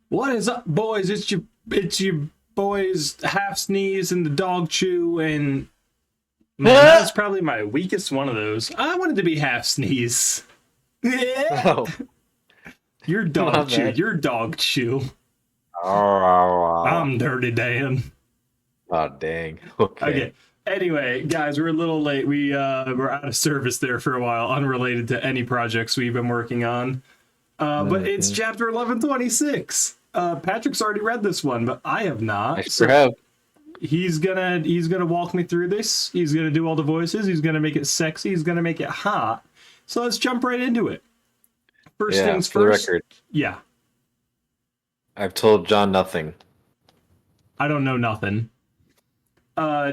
What is up, boys? It's your boys Half Sneeze and the Dog Chew, and man, that was probably my weakest one of those. I wanted to be Half Sneeze. Yeah. Oh, You're my Dog Chew. bad. You're Dog Chew. Oh, I'm Dirty Dan. dang. Okay. Okay. Anyway, guys, we're a little late. We were out of service there for a while, unrelated to any projects we've been working on. But it's Mhm. chapter 1126. Patrick's already read this one, but I have I not. sure So have. he's gonna walk me through this. He's gonna do all the voices. He's gonna make it sexy. He's gonna make it hot. So let's jump right into it. First Yeah, things for the first. record, Yeah, I've told John nothing. I don't know nothing.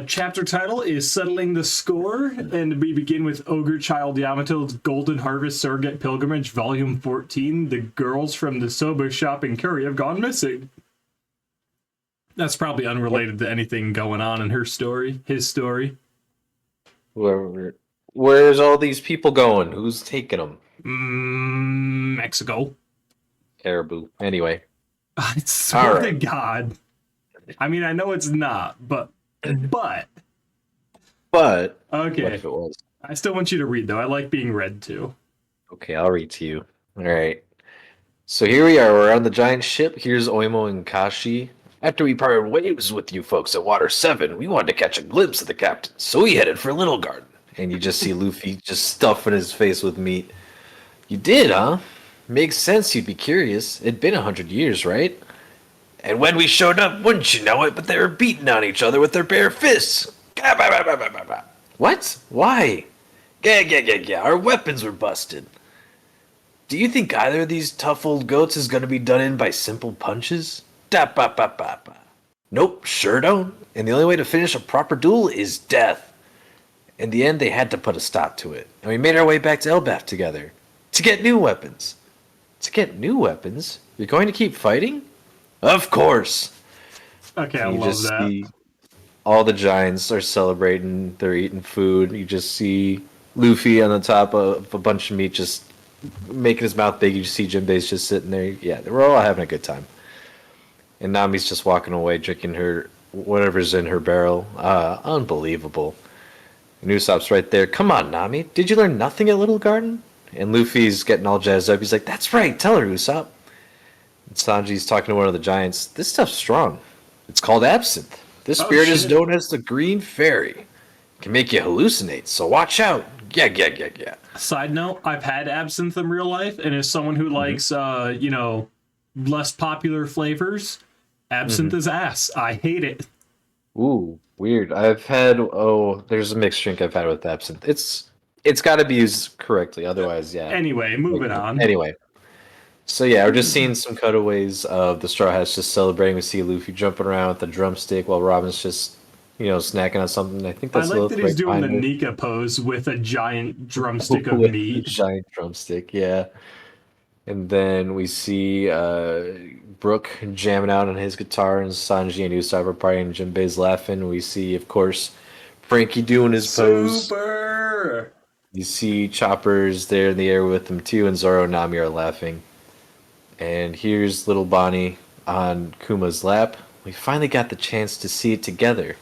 Chapter title is Settling the Score, and we begin with Ogre Child Yamato's Golden Harvest Surrogate Pilgrimage, Volume 14. The girls from the soba shop in Curry have gone missing. That's probably unrelated to anything going on in her story, his story. Where's all these people going? Who's taking them? Mexico. Caribou. Anyway. I swear All to right. God. I mean, I know it's not, but But what okay. if it was? I still want you to read though. I like being read to. Okay, I'll read to you. All right. So here we are. We're on the giant ship. Here's Oimo and Kashi. After we parted ways with you folks at Water 7, we wanted to catch a glimpse of the captain, so we headed for Little Garden. And you just see Luffy just stuffing his face with meat. You did, huh? Makes sense you'd be curious. It'd been 100 years, right? And when we showed up, wouldn't you know it, but they were beating on each other with their bare fists. What? Why? Yeah. Our weapons were busted. Do you think either of these tough old goats is gonna be done in by simple punches? Da ba ba ba ba. Nope, sure don't. And the only way to finish a proper duel is death. In the end, they had to put a stop to it, and we made our way back to Elbaf together to get new weapons. To get new weapons? You're going to keep fighting? Of course. Okay, I And you love just that. see all the giants are celebrating. They're eating food. You just see Luffy on the top of a bunch of meat, just making his mouth big. You just see Jinbei's just sitting there. Yeah, we're all having a good time. And Nami's just walking away, drinking her whatever's in her barrel. Unbelievable. And Usopp's right there. Come on, Nami. Did you learn nothing at Little Garden? And Luffy's getting all jazzed up. He's like, "That's right. Tell her, Usopp." And Sanji's talking to one of the giants. This stuff's strong. It's called absinthe. This Oh spirit is shit. known as the Green Fairy. It can make you hallucinate, so watch out. Yeah. Side note, I've had absinthe in real life, and as someone who likes less popular flavors, absinthe Mm-hmm. is ass. I hate it. Ooh, weird. There's a mixed drink I've had with absinthe. It's got to be used correctly, otherwise, yeah. Anyway, moving on. Anyway, so yeah, we're just seeing some cutaways of the Straw Hats just celebrating. We see Luffy jumping around with a drumstick while Robin's just, snacking on something. I think I that's like Lilith that he's right doing the behind Nika pose with a giant her drumstick of with a meat. giant drumstick. Yeah, and then we see Brook jamming out on his guitar, and Sanji and Usopp are partying. And Jinbei's laughing. We see, of course, Frankie doing his pose. Super. You see Chopper's there in the air with him too, and Zoro and Nami are laughing. And here's little Bonnie on Kuma's lap. We finally got the chance to see it together.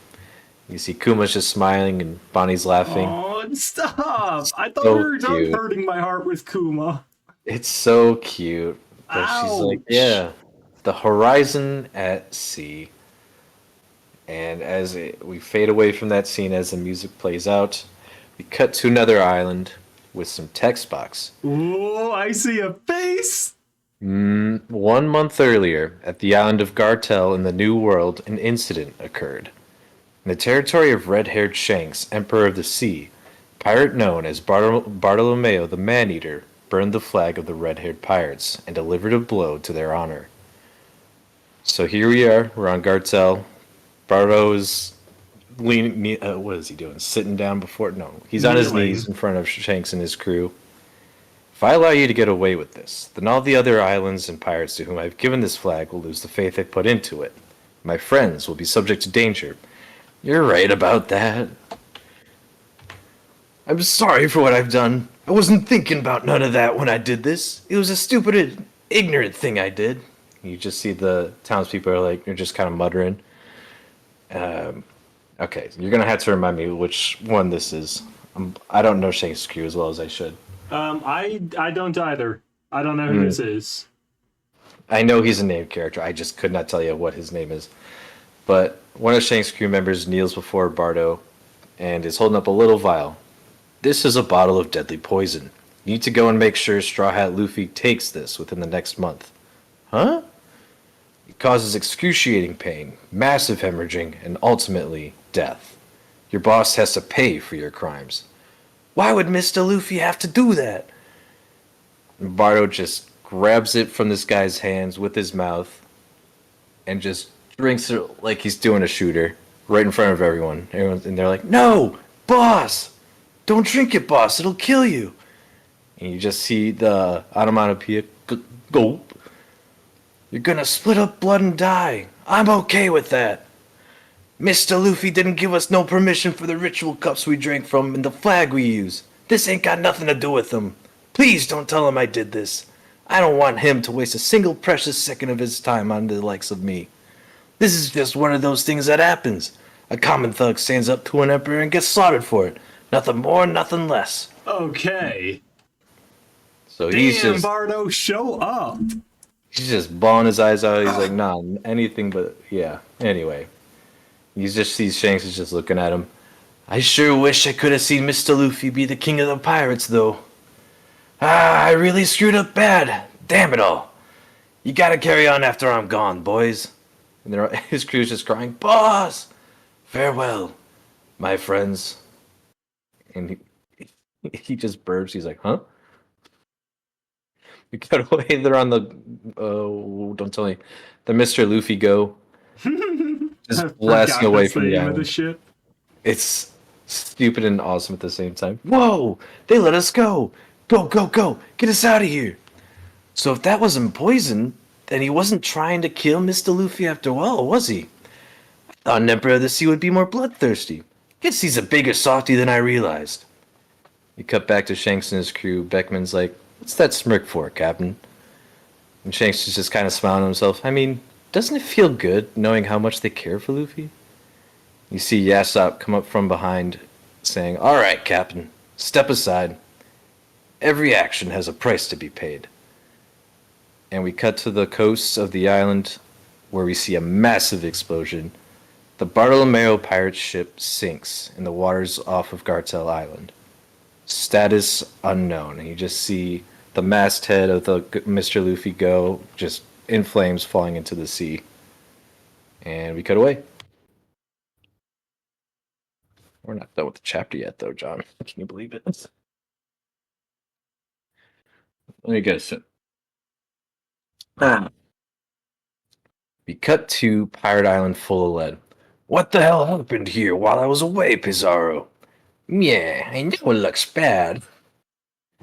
You see Kuma's just smiling and Bonnie's laughing. Oh, stop! I thought we So were done cute. hurting my heart with Kuma. It's so cute. But she's like, Ouch. yeah, the horizon at sea. And we fade away from that scene as the music plays out, we cut to another island with some text box. Oh, I see a face. 1 month earlier, at the island of Gartel in the New World, an incident occurred. In the territory of red-haired Shanks, Emperor of the Sea, a pirate known as Bartolomeo the Man-Eater burned the flag of the red-haired pirates and delivered a blow to their honor. So here we are, we're on Gartel. Barto is leaning, what is he doing? Sitting down before, no, he's on his Kneeling. knees in front of Shanks and his crew. If I allow you to get away with this, then all the other islands and pirates to whom I've given this flag will lose the faith I put into it. My friends will be subject to danger. You're right about that. I'm sorry for what I've done. I wasn't thinking about none of that when I did this. It was a stupid, ignorant thing I did. You just see the townspeople are just kind of muttering. Okay, you're gonna have to remind me which one this is. I don't know Shanks' crew as well as I should. I don't either. I don't know who this is. I know he's a named character. I just could not tell you what his name is. But one of Shanks' crew members kneels before Barto and is holding up a little vial. This is a bottle of deadly poison. You need to go and make sure Straw Hat Luffy takes this within the next month. Huh? It causes excruciating pain, massive hemorrhaging, and ultimately death. Your boss has to pay for your crimes. Why would Mr. Luffy have to do that? And Barto just grabs it from this guy's hands with his mouth and just drinks it like he's doing a shooter right in front of everyone. And they're like, "No, boss! Don't drink it, boss. It'll kill you." And you just see the onomatopoeia go. You're gonna split up blood and die. I'm okay with that. Mr. Luffy didn't give us no permission for the ritual cups we drank from and the flag we use. This ain't got nothing to do with him. Please don't tell him I did this. I don't want him to waste a single precious second of his time on the likes of me. This is just one of those things that happens. A common thug stands up to an emperor and gets slaughtered for it. Nothing more, nothing less. Okay. So he's Damn, just Barto, show up. he's just bawling his eyes out. He's like, nah, anything but yeah. Anyway, he just sees Shanks is just looking at him. I sure wish I could have seen Mr. Luffy be the king of the pirates, though. I really screwed up bad. Damn it all. You gotta carry on after I'm gone, boys. And his crew's just crying, "Boss! Farewell, my friends." And he just burps. He's like, "Huh?" You cut away. They're on the, don't tell me, the Mr. Luffy go. Just blasting away from the island. Ship. It's stupid and awesome at the same time. Whoa! They let us go! Go, go, go! Get us out of here! So if that wasn't poison, then he wasn't trying to kill Mr. Luffy after all, was he? I thought an Emperor of the Sea would be more bloodthirsty. Guess he's a bigger softy than I realized. You cut back to Shanks and his crew. Beckman's like, "What's that smirk for, Captain?" And Shanks is just kind of smiling to himself. I mean, doesn't it feel good knowing how much they care for Luffy? You see Yasopp come up from behind, saying, "All right, Captain, step aside. Every action has a price to be paid." And we cut to the coast of the island, where we see a massive explosion. The Bartolomeo pirate ship sinks in the waters off of Gartel Island. Status unknown. And you just see the masthead of the Mr. Luffy go just in flames falling into the sea. And we cut away. We're not done with the chapter yet, though, John. Can you believe it? Let me get a sip. We cut to Pirate Island full of lead. What the hell happened here while I was away, Pizarro? Yeah, I know it looks bad.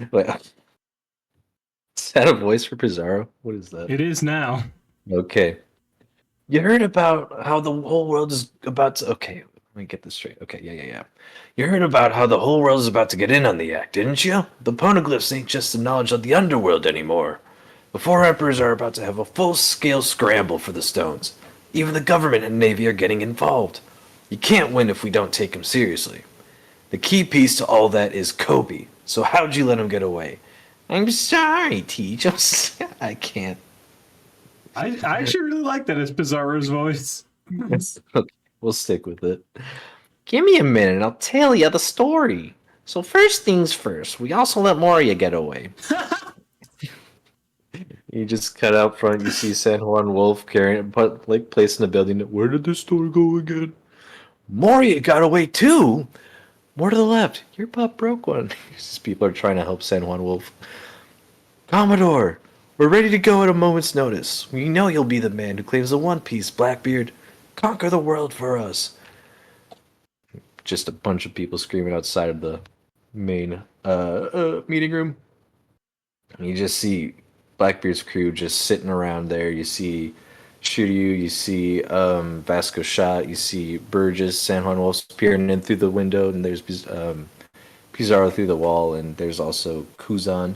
Wait, is that a voice for Pizarro? What is that? It is now. Okay. You heard about how the whole world is about to... Okay, let me get this straight. Okay, yeah. You heard about how the whole world is about to get in on the act, didn't you? The poneglyphs ain't just the knowledge of the underworld anymore. The four emperors are about to have a full-scale scramble for the stones. Even the government and navy are getting involved. You can't win if we don't take them seriously. The key piece to all that is Kobe. So how'd you let him get away? I'm sorry, Teach. I can't. I actually really like that as Pizarro's voice. Okay, we'll stick with it. Give me a minute and I'll tell you the story. So first things first, we also let Moria get away. You just cut out front, you see San Juan Wolf carrying it, placed in the building. Where did this story go again? Moria got away too? More to the left. Your pup broke one. These people are trying to help San Juan Wolf. Commodore, we're ready to go at a moment's notice. We know you'll be the man who claims the One Piece, Blackbeard. Conquer the world for us. Just a bunch of people screaming outside of the main meeting room. And you just see Blackbeard's crew just sitting around there. You see Shiryu, you see Vasco Shot, you see Burgess, San Juan Wolf's peering in through the window, and there's Pizarro through the wall, and there's also Kuzan.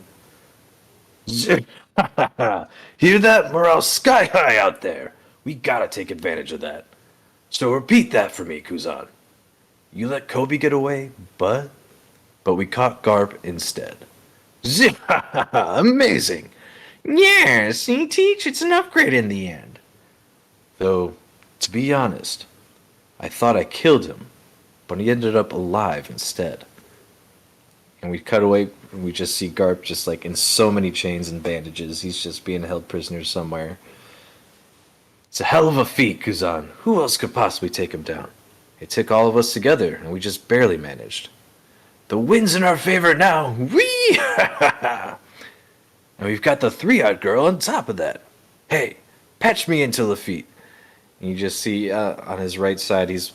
Hear that? Morale sky high out there. We gotta take advantage of that. So repeat that for me, Kuzan. You let Kobe get away, but we caught Garp instead. Amazing. Yeah, see, Teach, it's an upgrade in the end. Though, to be honest, I thought I killed him, but he ended up alive instead. And we cut away, and we just see Garp just like in so many chains and bandages. He's just being held prisoner somewhere. It's a hell of a feat, Kuzan. Who else could possibly take him down? It took all of us together, and we just barely managed. The wind's in our favor now. Whee! And we've got the 3-Odd girl on top of that. Hey, patch me into Lafitte. And you just see on his right side, he's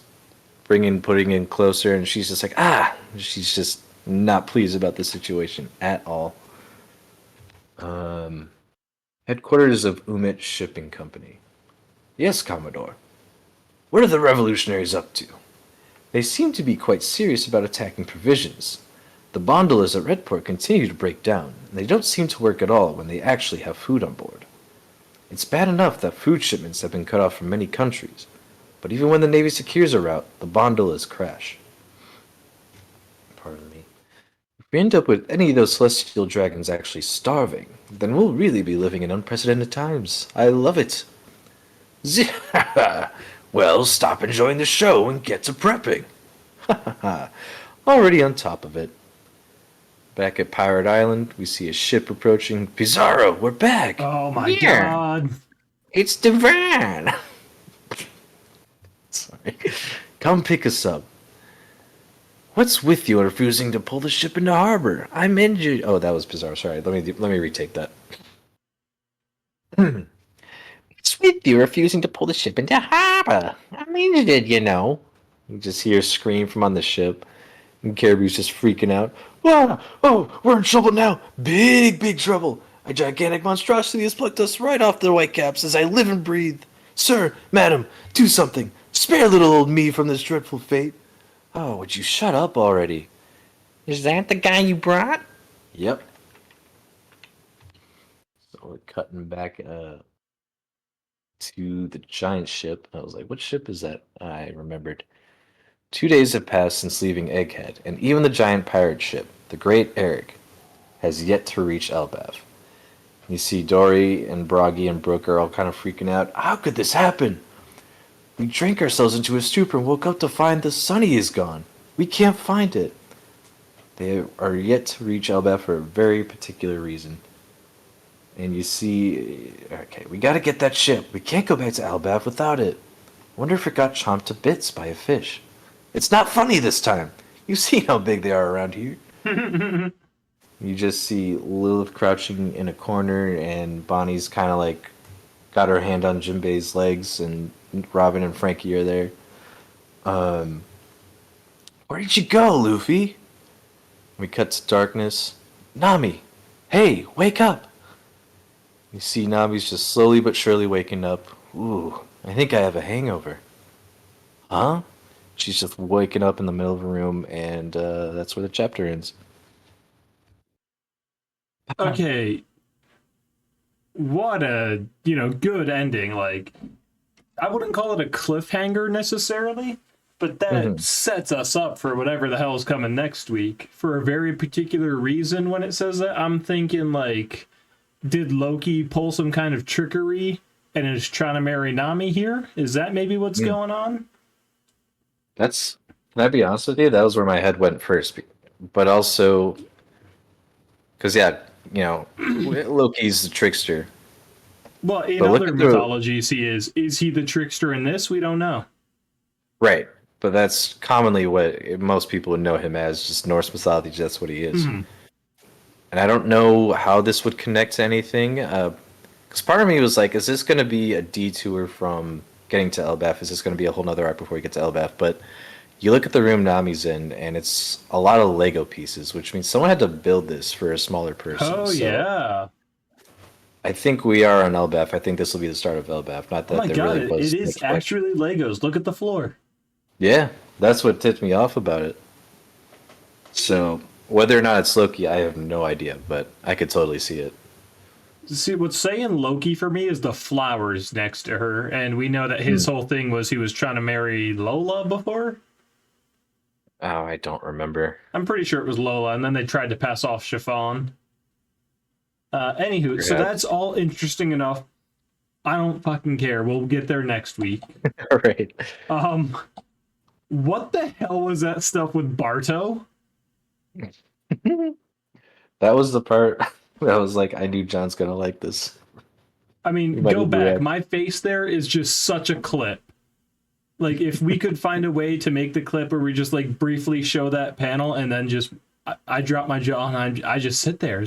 putting in closer, and she's just like, ah! She's just not pleased about the situation at all. Headquarters of Umit Shipping Company. Yes, Commodore. What are the revolutionaries up to? They seem to be quite serious about attacking provisions. The gondolas at Redport continue to break down, and they don't seem to work at all when they actually have food on board. It's bad enough that food shipments have been cut off from many countries, but even when the Navy secures a route, the gondolas crash. Pardon me. If we end up with any of those celestial dragons actually starving, then we'll really be living in unprecedented times. I love it. Well, stop enjoying the show and get to prepping. Already on top of it. Back at Pirate Island, we see a ship approaching. Pizarro, we're back! Oh my god. It's Divine! Sorry. Come pick us up. What's with you refusing to pull the ship into harbor? I'm injured. Oh, that was Pizarro. Sorry, let me retake that. What's with you refusing to pull the ship into harbor? I'm injured, you know. You just hear a scream from on the ship. And Caribou's just freaking out. Whoa! Oh, we're in trouble now! Big trouble! A gigantic monstrosity has plucked us right off the Whitecaps as I live and breathe. Sir, madam, do something! Spare little old me from this dreadful fate! Oh, would you shut up already? Is that the guy you brought? Yep. So we're cutting back to the giant ship. I was like, what ship is that? I remembered. 2 days have passed since leaving Egghead, and even the giant pirate ship, the Great Eric, has yet to reach Elbaf. You see Dory and Broggy and Brooke are all kind of freaking out. How could this happen? We drank ourselves into a stupor and woke up to find the Sunny is gone. We can't find it. They are yet to reach Elbaf for a very particular reason. And you see, okay, we gotta get that ship. We can't go back to Elbaf without it. Wonder if it got chomped to bits by a fish. It's not funny this time. You've seen how big they are around here. You just see Lilith crouching in a corner, and Bonnie's kind of like got her hand on Jinbei's legs, and Robin and Frankie are there. Where did you go, Luffy? We cut to darkness. Nami! Hey, wake up! You see Nami's just slowly but surely waking up. Ooh, I think I have a hangover. Huh? She's just waking up in the middle of a room, and that's where the chapter ends. Okay. What a, good ending. Like, I wouldn't call it a cliffhanger necessarily, but that sets us up for whatever the hell is coming next week for a very particular reason. When it says that, I'm thinking, like, did Loki pull some kind of trickery and is trying to marry Nami here? Is that maybe what's going on? Can I be honest with you? That was where my head went first. But also, because, Loki's the trickster. Well, in other mythologies, he is. Is he the trickster in this? We don't know. Right. But that's commonly what most people would know him as. Just Norse mythology, that's what he is. And I don't know how this would connect to anything. Because part of me was like, is this going to be a detour from getting to Elbaf? Is this going to be a whole nother arc before we get to Elbaf? But you look at the room Nami's in, and it's a lot of Lego pieces, which means someone had to build this for a smaller person. Oh, so yeah. I think we are on Elbaf. I think this will be the start of Elbaf. Not that oh my God, really was. It is actually Legos. Look at the floor. Yeah, that's what tipped me off about it. So whether or not it's Loki, I have no idea, but I could totally see it. See, what's saying Loki for me is the flowers next to her, and we know that his whole thing was he was trying to marry Lola before. Oh, I don't remember. I'm pretty sure it was Lola, and then they tried to pass off Chiffon. Anywho, so Yeah. that's all interesting enough. I don't fucking care. We'll get there next week. All right. What the hell was that stuff with Barto? That was the part that was like, I knew John's gonna like this. I He mean, might go even back. react. My face there is just such a clip. Like, if we could find a way to make the clip where we just like briefly show that panel and then just I drop my jaw and I just sit there.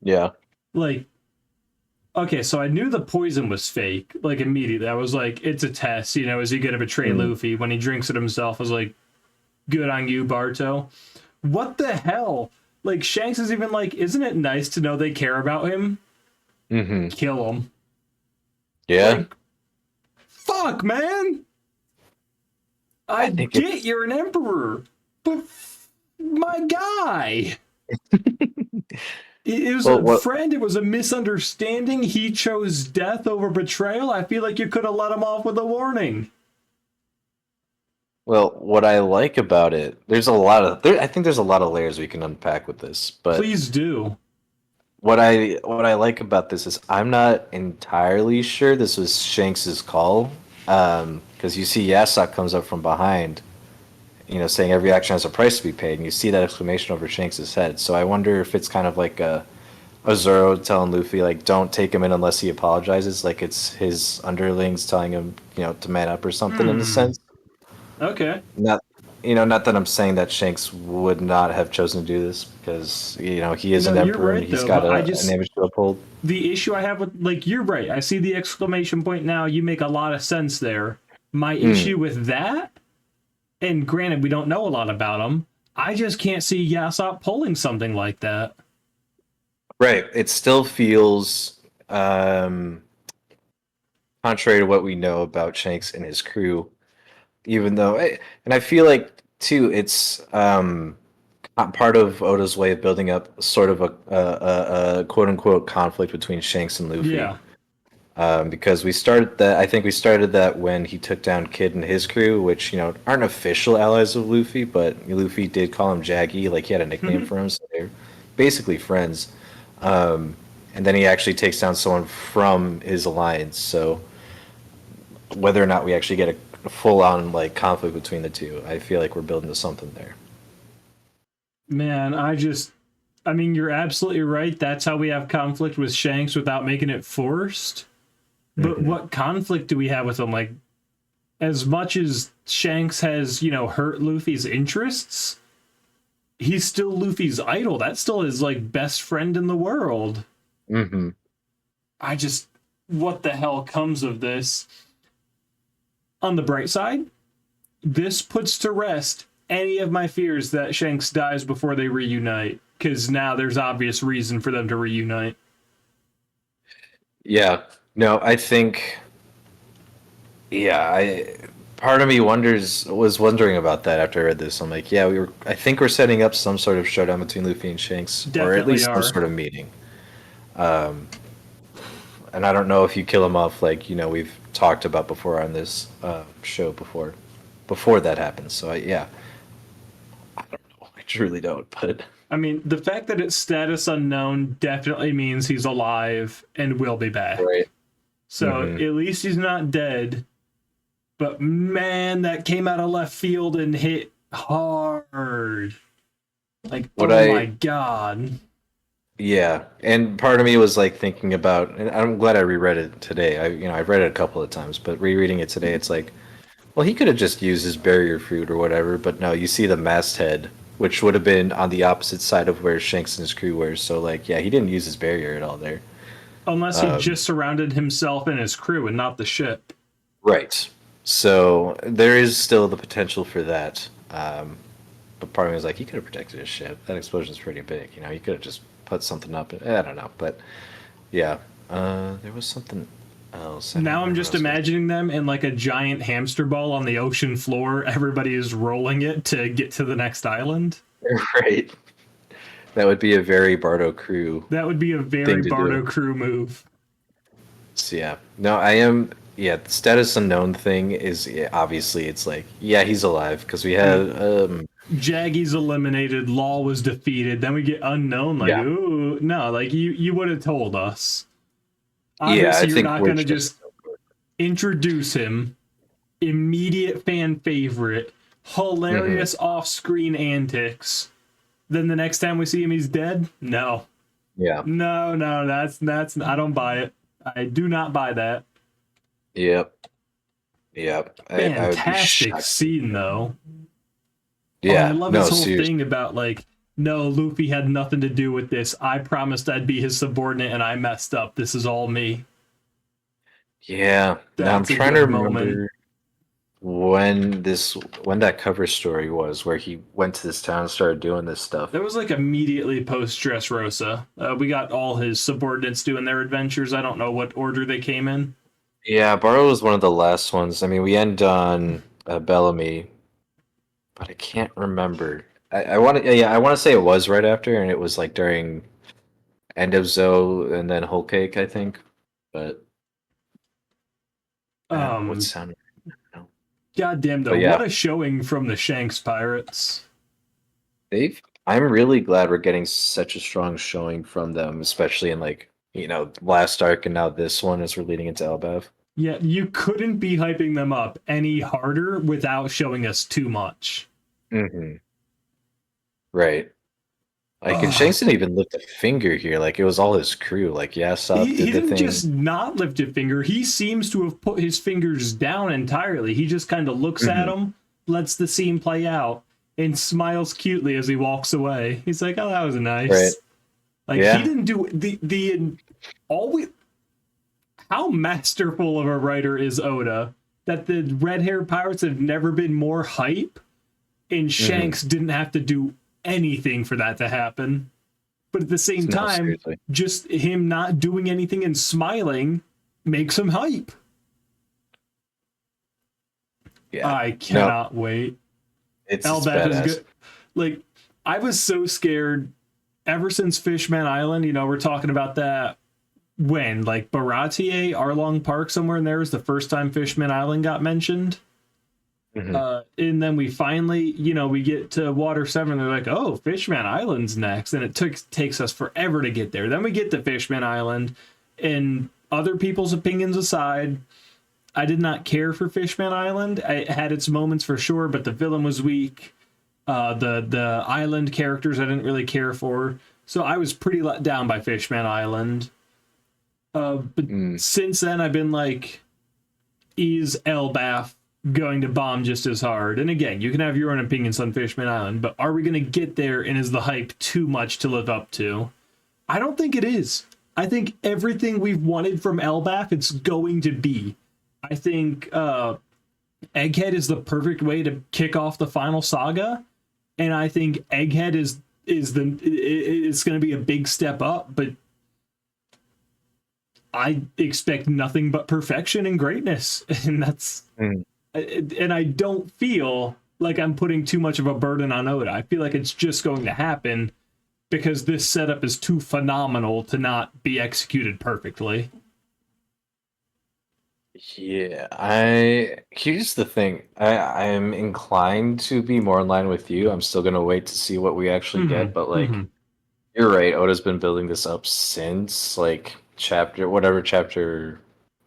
Yeah. Like, okay, so I knew the poison was fake, like immediately. I was like, it's a test, you know, is he gonna betray Luffy? When he drinks it himself, I was like, good on you, Barto. What the hell? Like, Shanks is even like, isn't it nice to know they care about him? Mm-hmm. Kill him. Yeah. Like, fuck, man! I think get you're an emperor, but my guy! It was a friend, it was a misunderstanding. He chose death over betrayal. I feel like you could have let him off with a warning. Well, what I like about it, there's a lot of I think there's a lot of layers we can unpack with this, but Please do. what I like about this is I'm not entirely sure this was Shanks's call, because you see Yasopp comes up from behind, you know, saying every action has a price to be paid, and you see that exclamation over Shanks's head. So I wonder if it's kind of like a Zoro telling Luffy like, don't take him in unless he apologizes, like it's his underlings telling him, you know, to man up or something in a sense. Okay. Not, you know, not that I'm saying that Shanks would not have chosen to do this, because you know he is an No, you're emperor right, and he's though, got but an image to uphold. the issue I have with, like, you're right. I see the exclamation point now. You make a lot of sense there. My issue with that, and granted, we don't know a lot about him, I just can't see Yasopp pulling something like that. Right. It still feels contrary to what we know about Shanks and his crew, even though, and I feel like too, it's part of Oda's way of building up sort of a quote unquote conflict between Shanks and Luffy. Yeah. Because we started that, I think we started that when he took down Kid and his crew, which, you know, aren't official allies of Luffy, but Luffy did call him Jaggy, like he had a nickname for him, so they're basically friends. And then he actually takes down someone from his alliance, so whether or not we actually get a full-on like conflict between the two, I feel like we're building to something there. Man, I mean, you're absolutely right. That's how we have conflict with Shanks without making it forced. But what conflict do we have with him? Like, as much as Shanks has, you know, hurt Luffy's interests, he's still Luffy's idol. That's still his, like, best friend in the world. Mm-hmm. What the hell comes of this? On the bright side, this puts to rest any of my fears that Shanks dies before they reunite, because now there's obvious reason for them to reunite. Yeah. No, I think. Yeah, part of me was wondering about that after I read this. I'm like, yeah, I think we're setting up some sort of showdown between Luffy and Shanks, or at Definitely least some are. sort of meeting. And I don't know if you kill him off, like, you know, we've talked about before on this show before that happens. So yeah, I don't know. I truly don't. But I mean, the fact that it's status unknown definitely means he's alive and will be back. right. So at least he's not dead. But man, that came out of left field and hit hard. Like, my God. Yeah, and part of me was like thinking about, and I'm glad I reread it today. I've read it a couple of times, but rereading it today, it's like, well, he could have just used his barrier fruit or whatever, but no, you see the masthead, which would have been on the opposite side of where Shanks and his crew were. So like, yeah, he didn't use his barrier at all there. Unless he just surrounded himself and his crew and not the ship. Right. So there is still the potential for that. But part of me was like, he could have protected his ship. That explosion's pretty big. You know, he could have just put something up. I don't know. But yeah, there was something else. Now I'm just imagining them in like a giant hamster ball on the ocean floor. Everybody is rolling it to get to the next island. Right. That would be a very Barto crew That would be a very thing to Barto do. crew move. So yeah, no, I am. Yeah, the status unknown thing is obviously it's like yeah he's alive because we had Jaggy's eliminated, Law was defeated, then we get unknown, like, yeah ooh, no, like you would have told us. yeah I Obviously, you're think not we're gonna just introduce him, immediate fan favorite, hilarious off-screen antics. Then the next time we see him, he's dead. No, yeah no, that's I don't buy it. I do not buy that. yep yep I would be Fantastic shocked. scene though. Oh, I Yeah, love no, his whole seriously. thing about like, no, Luffy had nothing to do with this. I promised I'd be his subordinate and I messed up. This is all me. Yeah. Now I'm That's a trying to good moment. remember when that cover story was where he went to this town and started doing this stuff. That was like immediately post Dressrosa. We got all his subordinates doing their adventures. I don't know what order they came in. Yeah, Barrow was one of the last ones. I mean, we end on Bellamy, but I can't remember. I want to yeah, I want to say it was right after, and it was like during end of Zoe and then Whole Cake, I think. But what Um, sound? Goddamn though, But yeah, what a showing from the Shanks Pirates. they've. I'm really glad we're getting such a strong showing from them, especially in like last arc and now this one as we're leading into Elbaf. Yeah, you couldn't be hyping them up any harder without showing us too much. Mm-hmm. Right. Like, and Ugh. Shanks didn't even lift a finger here. Like, it was all his crew. Like, Yasopp He did the didn't thing. just not lift a finger. He seems to have put his fingers down entirely. He just kind of looks at Hmm. them, lets the scene play out, and smiles cutely as he walks away. He's like, "Oh, that was Right. nice." Like he Yeah. didn't do the always. How masterful of a writer is Oda that the red hair pirates have never been more hype, and Hmm. Shanks didn't have to do anything for that to happen. But at the same No, time, seriously. just him not doing anything and smiling makes him hype. Yeah. I No, cannot wait. it's Elbaf is badass. good. Like, I was so scared ever since Fishman Island. You know, we're talking about that when, like, Baratier, Arlong Park, somewhere in there was the first time Fishman Island got mentioned. Hmm. And then we finally, we get to Water 7. They're like, oh, Fishman Island's next. And it takes us forever to get there. Then we get to Fishman Island. And other people's opinions aside, I did not care for Fishman Island. It had its moments for sure, but the villain was weak. The island characters I didn't really care for. So I was pretty let down by Fishman Island. But Mm. since then, I've been like, is Elbaf going to bomb just as hard? And again, you can have your own opinions on Fishman Island, but are we going to get there, and is the hype too much to live up to? I don't think it is. I think everything we've wanted from Elbaf, it's going to be. I think Egghead is the perfect way to kick off the final saga, and I think Egghead is it's going to be a big step up, but I expect nothing but perfection and greatness, and that's Mm. and I don't feel like I'm putting too much of a burden on Oda. I feel like it's just going to happen because this setup is too phenomenal to not be executed perfectly. Yeah, here's the thing. I'm inclined to be more in line with you. I'm still gonna wait to see what we actually get, but like you're right, Oda's been building this up since like chapter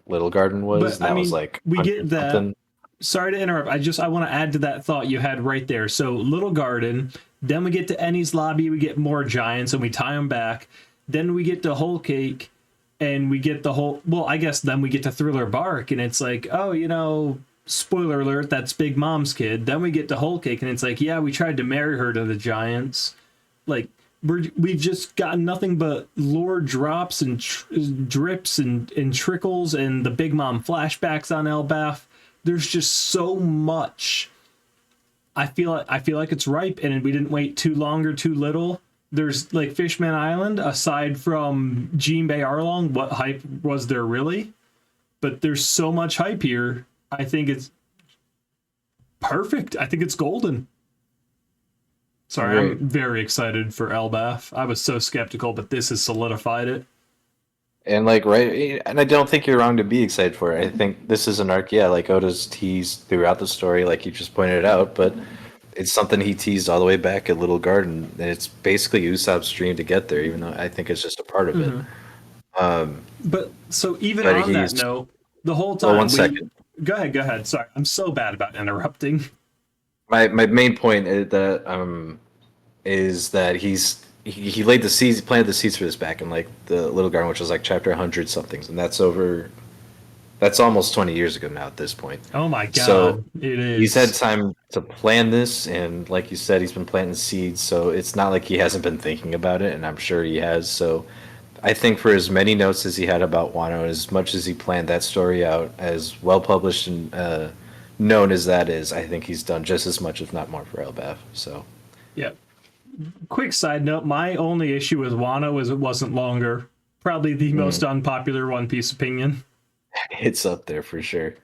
Little Garden was, But and I that was mean, like we get 100 that. something. Sorry to interrupt. I want to add to that thought you had right there. So Little Garden, then we get to Ennie's Lobby, we get more giants, and we tie them back. Then we get to Whole Cake, and we get the whole. Well, I guess then we get to Thriller Bark, and it's like, oh, spoiler alert, that's Big Mom's kid. Then we get to Whole Cake, and it's like, yeah, we tried to marry her to the giants. Like we've just gotten nothing but lore drops and drips and trickles, and the Big Mom flashbacks on Elbaf. There's just so much. I feel like it's ripe, and we didn't wait too long or too little. There's like Fishman Island, aside from Jinbei Arlong, what hype was there really? But there's so much hype here. I think it's perfect. I think it's golden. Sorry, Great. I'm very excited for Elbaf. I was so skeptical, but this has solidified it. And like right, and I don't think you're wrong to be excited for it. I think this is an arc, yeah, like Oda's teased throughout the story, like you just pointed out, but it's something he teased all the way back at Little Garden, and it's basically Usopp's dream to get there, even though I think it's just a part of it. But so even But on that he's note, the whole well, time one second. Go ahead. Sorry, I'm so bad about interrupting. My main point is that he laid the seeds, planted the seeds for this back in like the Little Garden, which was like chapter 100 somethings, and that's almost 20 years ago now at this point. Oh my god, So it is. he's had time to plan this, and like you said, he's been planting seeds, so it's not like he hasn't been thinking about it, and I'm sure he has. So I think for as many notes as he had about Wano, and as much as he planned that story out, as well published and known as that is, I think he's done just as much, if not more, for Elbaf. So Yeah. Quick side note, my only issue with Wano is it wasn't longer. Probably the most unpopular One Piece opinion. it's up there for sure.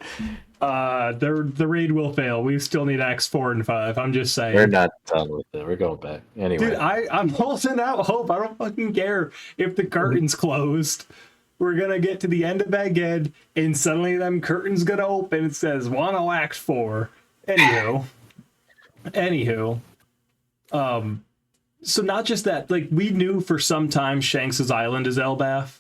The raid will fail. We still need Acts 4 and 5. I'm just saying. We're not done with it. We're going back anyway. Dude, I'm holding out hope. I don't fucking care if the curtain's closed. We're gonna get to the end of Egghead, and suddenly them curtains gonna open. It says Wano Act 4. Anywho, so not just that. Like we knew for some time Shanks' island is Elbaf,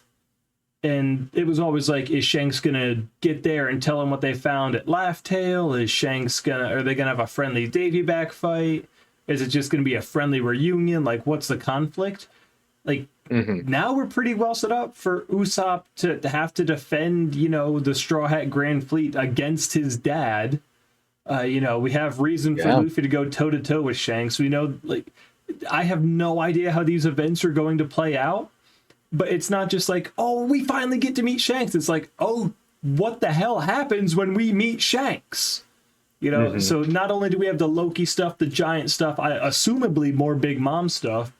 and it was always like, is Shanks gonna get there and tell him what they found at Laugh Tale? Are they gonna have a friendly Davy back fight? Is it just gonna be a friendly reunion? Like, what's the conflict? Like, now we're pretty well set up for Usopp to have to defend, the Straw Hat Grand Fleet against his dad. We have reason for Luffy to go toe to toe with Shanks. We know, like, I have no idea how these events are going to play out. But it's not just like, oh, we finally get to meet Shanks. It's like, oh, what the hell happens when we meet Shanks? So not only do we have the Loki stuff, the giant stuff, assumably more Big Mom stuff.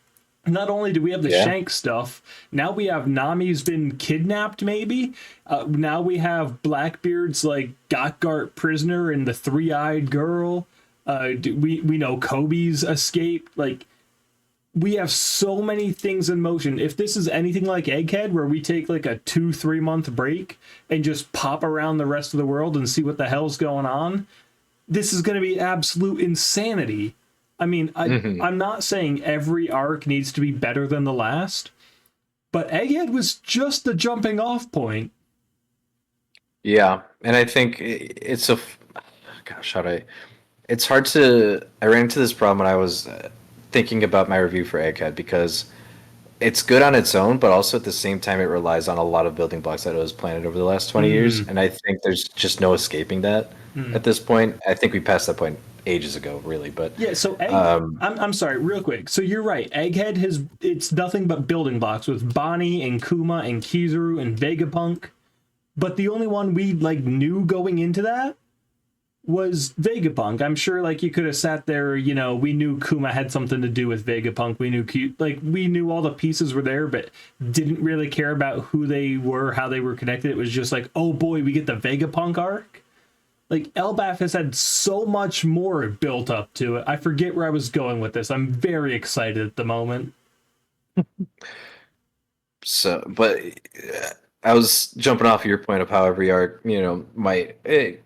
Not only do we have the Shanks stuff, now we have Nami's been kidnapped, maybe. Now we have Blackbeard's, like, Gotgart prisoner and the three-eyed girl. We know Kobe's escaped. Like, we have so many things in motion. If this is anything like Egghead, where we take like a 2-3 month break and just pop around the rest of the world and see what the hell's going on, this is going to be absolute insanity. I mean, I'm not saying every arc needs to be better than the last, but Egghead was just the jumping off point. Yeah, and I think it's hard to. I ran into this problem when I was thinking about my review for Egghead, because it's good on its own, but also at the same time it relies on a lot of building blocks that it was planted over the last 20 years, and I think there's just no escaping that at this point. I think we passed that point ages ago, really, but yeah. So I'm sorry, real quick. So you're right. Egghead it's nothing but building blocks with Bonnie and Kuma and Kizaru and Vegapunk, but the only one we knew going into that was Vegapunk. I'm sure you could have sat there, we knew Kuma had something to do with Vegapunk. We knew all the pieces were there, but didn't really care about who they were, how they were connected. It was just like, oh boy, we get the Vegapunk arc. Elbaf has had so much more built up to it. I forget where I was going with this. I'm very excited at the moment. So, but I was jumping off your point of how every arc, it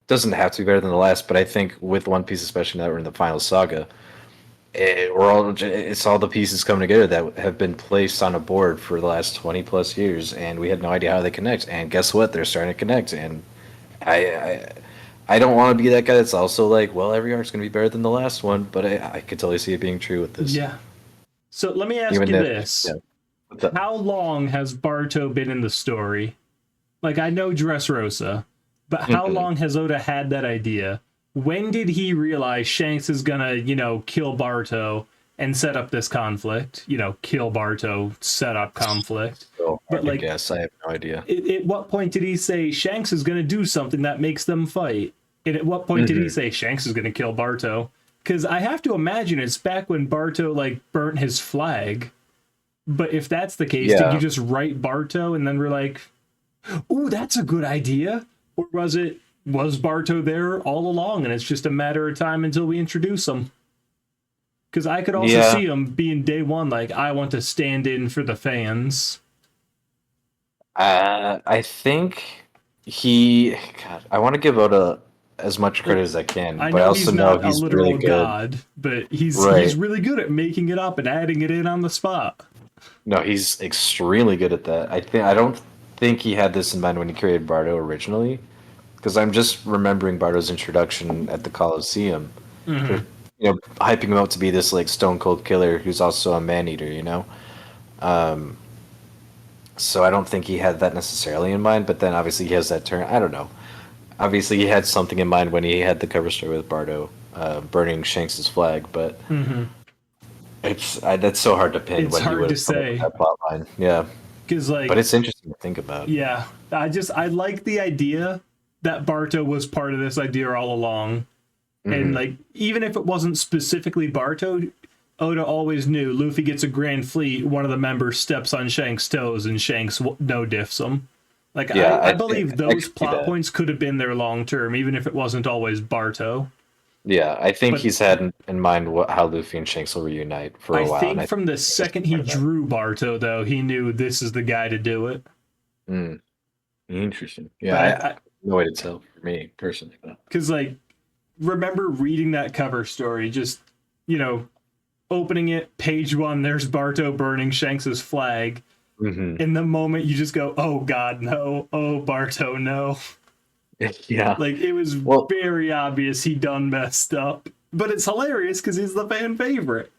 doesn't have to be better than the last, but I think with One Piece, especially now that we're in the final saga, it's all the pieces coming together that have been placed on a board for the last 20 plus years, and we had no idea how they connect. And guess what? They're starting to connect. And I don't want to be that guy that's also like, well, every arc's going to be better than the last one, but I could totally see it being true with this. Yeah. So let me ask you this. Yeah. How long has Barto been in the story? I know Dressrosa, but how long has Oda had that idea? When did he realize Shanks is gonna, kill Barto and set up this conflict? Kill Barto, set up conflict. But I guess I have no idea. At what point did he say Shanks is gonna do something that makes them fight? And at what point did he say Shanks is gonna kill Barto? Because I have to imagine it's back when Barto burnt his flag. But if that's the case, did you just write Barto and then we're like, ooh, that's a good idea? Or was Barto there all along and it's just a matter of time until we introduce him? Because I could also Yeah. see him being day one, like, I want to stand in for the fans. I think God, I want to give Oda as much credit as I can, I but I know also he's know not a he's really literal good. god, but he's Right. really good at making it up and adding it in on the spot. No, he's extremely good at that. I don't think he had this in mind when he created Barto originally, because I'm just remembering Barto's introduction at the Coliseum, for, hyping him up to be this like stone cold killer who's also a man eater, you know. So I don't think he had that necessarily in mind, but then obviously he has that turn. I don't know. Obviously he had something in mind when he had the cover story with Barto, burning Shanks's flag, but that's so hard to pin It's what he hard would to have done with say. that plot line. Yeah, Because, but like, it's interesting to think about. yeah, I like the idea that Barto was part of this idea all along. And, like, even if it wasn't specifically Barto, Oda always knew Luffy gets a grand fleet, one of the members steps on Shanks' toes, and Shanks no diffs him. Like, Yeah, I believe I those could see plot that. points could have been there long term, even if it wasn't always Barto. Yeah, I think But he's had in mind how Luffy and Shanks will reunite for I a while. And think I from the think this is second he part of that. drew Barto, though, he knew this is the guy to do it. Interesting. But Yeah, no way to tell for me personally. because, like, remember reading that cover story, just, opening it, page one, there's Barto burning Shanks's flag. In the moment, you just go, oh, God, no. Oh, Barto, no. Yeah. Like, it was very obvious he done messed up. But it's hilarious because he's the fan favorite.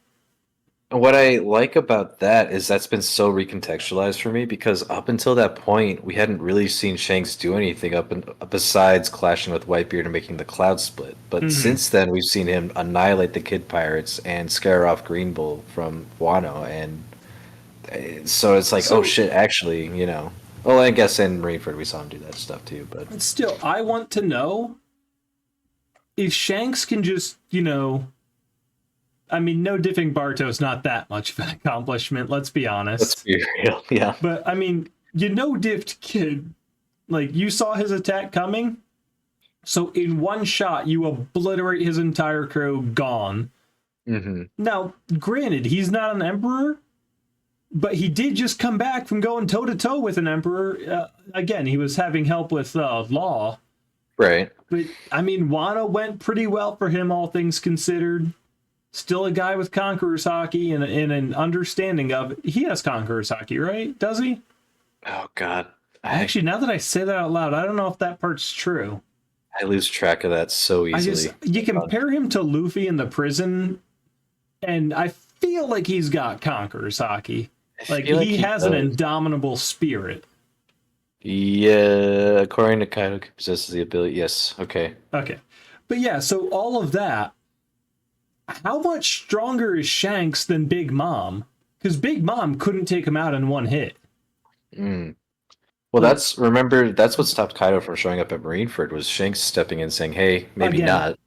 What I like about that is that's been so recontextualized for me because up until that point, we hadn't really seen Shanks do anything besides clashing with Whitebeard and making the cloud split. But since then, we've seen him annihilate the Kid Pirates and scare off Green Bull from Wano, and so it's like, oh shit, actually, Well, I guess in Marineford we saw him do that stuff too, but Still, I want to know if Shanks can just, I mean, no diffing Barto's not that much of an accomplishment, let's be honest. let's be real, yeah. But, I mean, diffed Kid. Like, you saw his attack coming, so in one shot, you obliterate his entire crew, gone. Now, granted, he's not an emperor, but he did just come back from going toe-to-toe with an emperor. Again, he was having help with Law. Right. But, I mean, Wano went pretty well for him, all things considered. Still a guy with Conqueror's Haki and an understanding of it. He has Conqueror's Haki, right? Does he? Oh, God. Actually, now that I say that out loud, I don't know if that part's true. I lose track of that so easily. You compare him to Luffy in the prison, and I feel like he's got Conqueror's Haki. Like, he has an indomitable spirit. Yeah, according to Kaido, he possesses the ability. Yes, okay. Okay. But yeah, so all of that, how much stronger is Shanks than Big Mom? Because Big Mom couldn't take him out in one hit. Well, that's what stopped Kaido from showing up at Marineford was Shanks stepping in saying, hey, maybe not.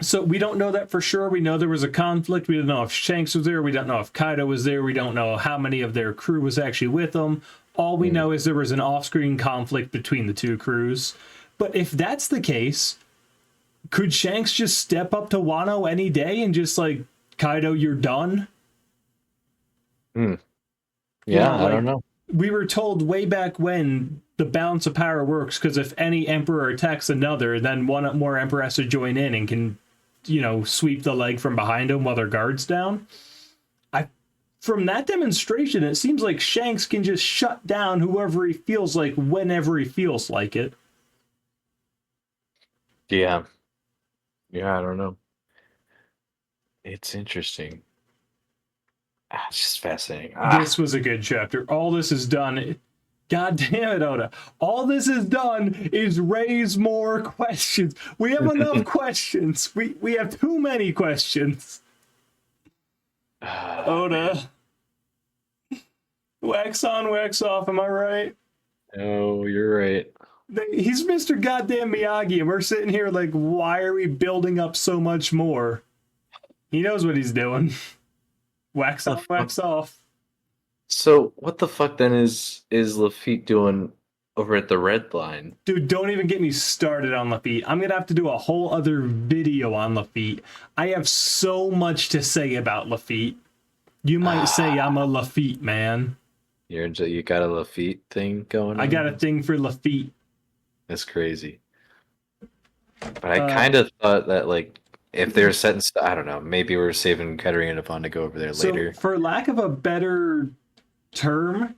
So we don't know that for sure. We know there was a conflict. We don't know if Shanks was there. We don't know if Kaido was there. We don't know how many of their crew was actually with them. All we know is there was an off-screen conflict between the two crews. But if that's the case, could Shanks just step up to Wano any day and just like, Kaido, you're done? Yeah, I don't know. We were told way back when the balance of power works because if any emperor attacks another, then one more emperor has to join in and can, sweep the leg from behind him while their guard's down. From that demonstration, it seems like Shanks can just shut down whoever he feels like whenever he feels like it. Yeah. Yeah, I don't know. It's interesting. It's just fascinating. This was a good chapter. All this is done. God damn it, Oda. All this is done is raise more questions. We have enough questions. We have too many questions. Oda. Wax on, wax off, am I right? Oh, you're right. He's Mr. Goddamn Miyagi, and we're sitting here like, why are we building up so much more? He knows what he's doing. Wax off, wax off. So what the fuck then is Lafitte doing Over at the red line. Dude, don't even get me started on Lafitte. I'm gonna have to do a whole other video on Lafitte. I have so much to say about Lafitte. You might say I'm a Lafitte man. You got a Lafitte thing going on? I got a thing for Lafitte. That's crazy. But I kind of thought that, like, if they're set in I don't know, maybe we're saving Katarina and Devon to go over there later. For lack of a better term,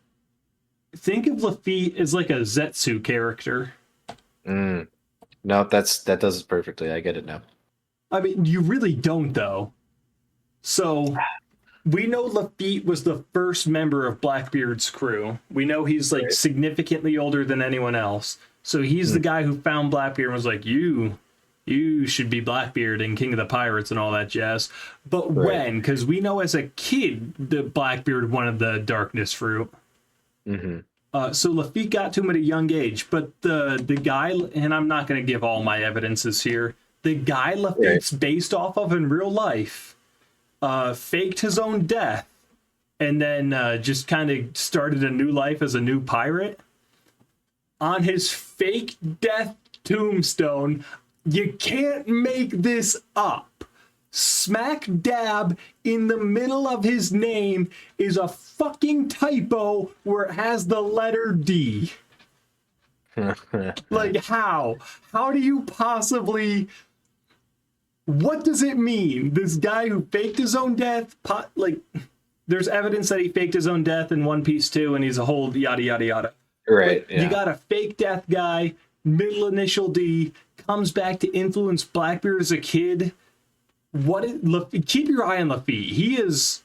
think of Lafitte as like a Zetsu character. No, that does it perfectly. I get it now. I mean, you really don't, though. So, we know Lafitte was the first member of Blackbeard's crew. We know he's, like, significantly older than anyone else. So, he's the guy who found Blackbeard and was like, you should be Blackbeard and King of the Pirates and all that jazz. But when? Because we know as a kid that Blackbeard wanted the Darkness Fruit. So Lafitte got to him at a young age, but the guy, and I'm not going to give all my evidences here, the guy Lafitte's based off of in real life faked his own death and then just kind of started a new life as a new pirate. On his fake death tombstone, you can't make this up. Smack dab in the middle of his name is a fucking typo where it has the letter D. Like, how? How do you possibly... What does it mean? This guy who faked his own death, like, there's evidence that he faked his own death in One Piece 2, and he's a whole yada, yada, yada. Right, You got a fake death guy, middle initial D, comes back to influence Blackbeard as a kid. Keep your eye on Lafitte. He is...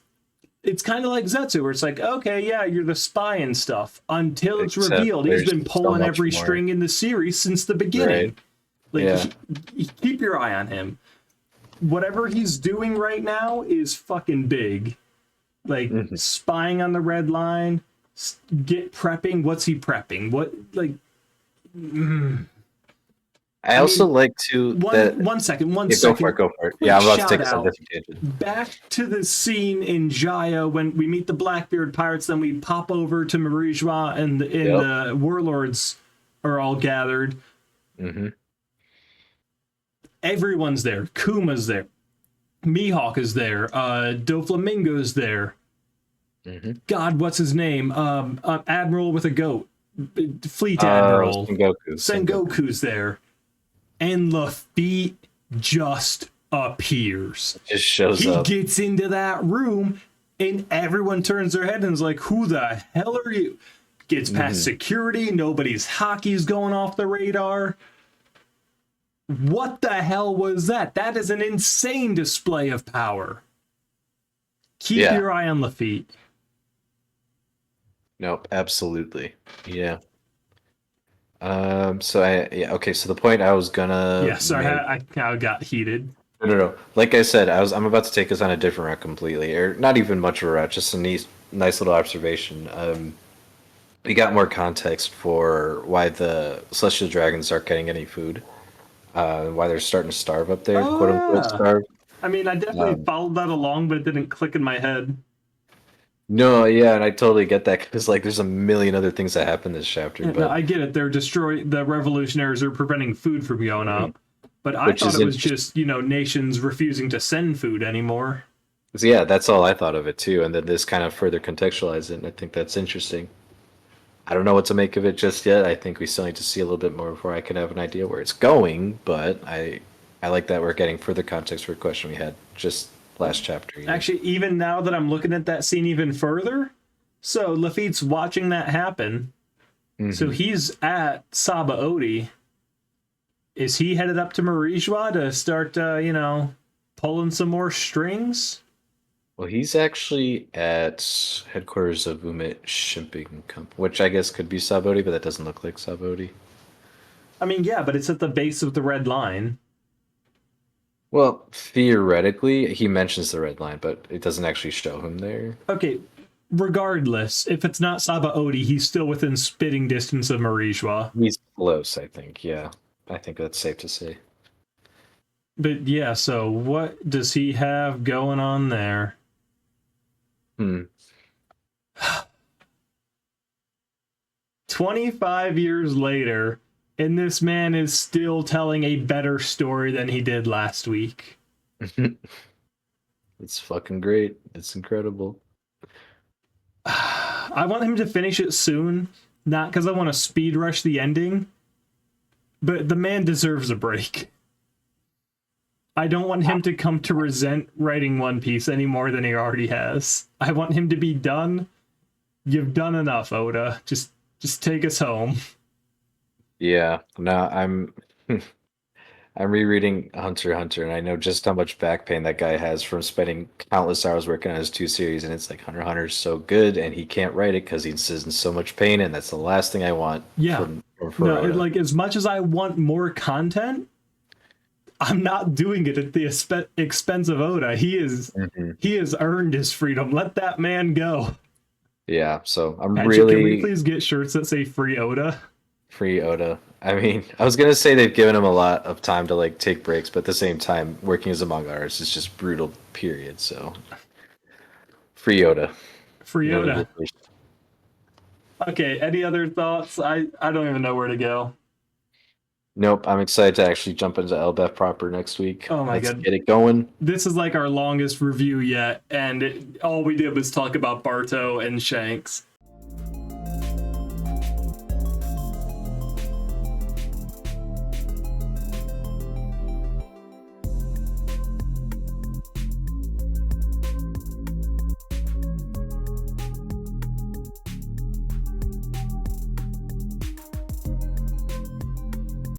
It's kind of like Zetsu, where it's like, okay, yeah, you're the spy and stuff. Until it's revealed, he's been pulling every string in the series since the beginning. Like, keep your eye on him. Whatever he's doing right now is fucking big. Like, spying on the red line, prepping. What's he prepping? What, like... I also like to... One second. Go for it. Yeah, I'm about to take us on a different tangent. Back to the scene in Jaya when we meet the Blackbeard pirates, then we pop over to Marie-Joie and the warlords are all gathered. Everyone's there. Kuma's there. Mihawk is there. Doflamingo's there. God, what's his name? Admiral with a goat. Fleet Admiral. Sengoku's there. And Lafitte just appears. Just shows up. He gets into that room, and everyone turns their head and is like, who the hell are you? Gets past security. Nobody's hockey's going off the radar. What the hell was that? That is an insane display of power. Keep your eye on Lafitte. Nope, absolutely. Yeah. So the point I was gonna... Yeah, sorry, I got heated. No. Like I said, I'm about to take us on a different route completely, or not even much of a route, just a nice little observation. We got more context for why the Celestial Dragons aren't getting any food, why they're starting to starve up there, quote unquote starve. I mean, I definitely followed that along, but it didn't click in my head. No, yeah, and I totally get that because like there's a million other things that happen this chapter. Yeah, but no, I get it. The revolutionaries are preventing food from going up. But I thought it was just, nations refusing to send food anymore. So yeah, that's all I thought of it too. And then this kind of further contextualized it, and I think that's interesting. I don't know what to make of it just yet. I think we still need to see a little bit more before I can have an idea where it's going, but I like that we're getting further context for a question we had just last chapter. Actually, even now that I'm looking at that scene even further, so Lafitte's watching that happen. So he's at Sabaody. Is he headed up to Marie-Joie to start, pulling some more strings? Well, he's actually at headquarters of Umit Shipping Company, which I guess could be Sabaody, but that doesn't look like Sabaody. I mean, yeah, but it's at the base of the red line. Well, theoretically, he mentions the red line, but it doesn't actually show him there. Okay, regardless, if it's not Sabaody, he's still within spitting distance of Marie-Joie. He's close, I think, yeah. I think that's safe to say. But yeah, so what does he have going on there? 25 years later, and this man is still telling a better story than he did last week. It's fucking great. It's incredible. I want him to finish it soon, not because I want to speed rush the ending, but the man deserves a break. I don't want him to come to resent writing One Piece any more than he already has. I want him to be done. You've done enough, Oda. Just take us home. Yeah. No, I'm I'm rereading Hunter x Hunter, and I know just how much back pain that guy has from spending countless hours working on his 2 series. And it's like Hunter x Hunter is so good, and he can't write it because he's in so much pain, and that's the last thing I want. Yeah. For Oda. Like as much as I want more content, I'm not doing it at the expense of Oda. He has earned his freedom. Let that man go. Yeah, so I'm Actually, really can we please get shirts that say "Free Oda"? free Oda. I mean, I was gonna say they've given him a lot of time to like take breaks, but at the same time, working as a manga artist is just brutal. Period. So, free Oda. Free Oda Oda. Okay. Any other thoughts? I don't even know where to go. Nope. I'm excited to actually jump into LBF proper next week. Oh my Let's god, get it going. this is like our longest review yet, and all we did was talk about Barto and Shanks.